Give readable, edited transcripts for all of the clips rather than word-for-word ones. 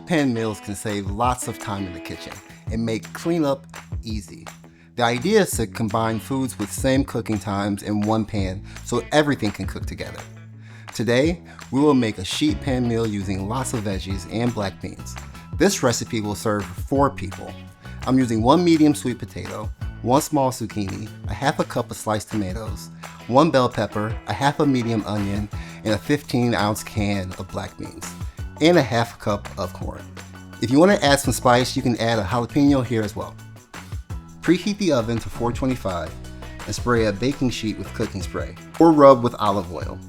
Sheet pan meals can save lots of time in the kitchen and make cleanup easy. The idea is to combine foods with same cooking times in one pan so everything can cook together. Today, we will make a sheet pan meal using lots of veggies and black beans. This recipe will serve 4 people. I'm using 1 medium sweet potato, 1 small zucchini, a half a cup of sliced tomatoes, 1 bell pepper, a half a medium onion, and a 15-ounce can of black beans, and a half cup of corn. If you want to add some spice, you can add a jalapeno here as well. Preheat the oven to 425 and spray a baking sheet with cooking spray or rub with olive oil.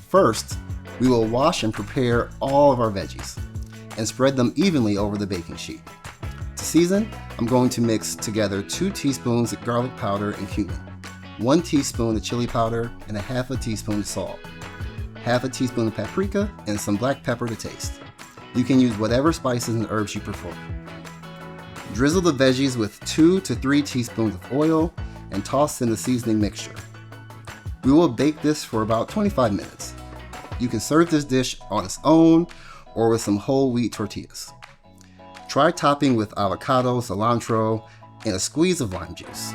First, we will wash and prepare all of our veggies and spread them evenly over the baking sheet. To season, I'm going to mix together 2 teaspoons of garlic powder and cumin, 1 teaspoon of chili powder, and a half a teaspoon of salt, half a teaspoon of paprika, and some black pepper to taste. You can use whatever spices and herbs you prefer. Drizzle the veggies with 2 to 3 teaspoons of oil and toss in the seasoning mixture. We will bake this for about 25 minutes. You can serve this dish on its own or with some whole wheat tortillas. Try topping with avocado, cilantro, and a squeeze of lime juice.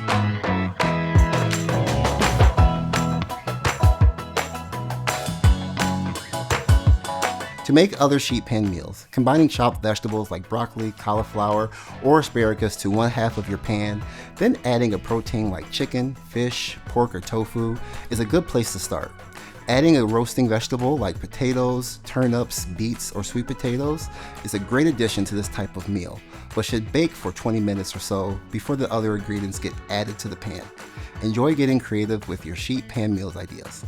To make other sheet pan meals, combining chopped vegetables like broccoli, cauliflower, or asparagus to 1/2 of your pan, then adding a protein like chicken, fish, pork, or tofu is a good place to start. Adding a roasting vegetable like potatoes, turnips, beets, or sweet potatoes is a great addition to this type of meal, but should bake for 20 minutes or so before the other ingredients get added to the pan. Enjoy getting creative with your sheet pan meals ideas.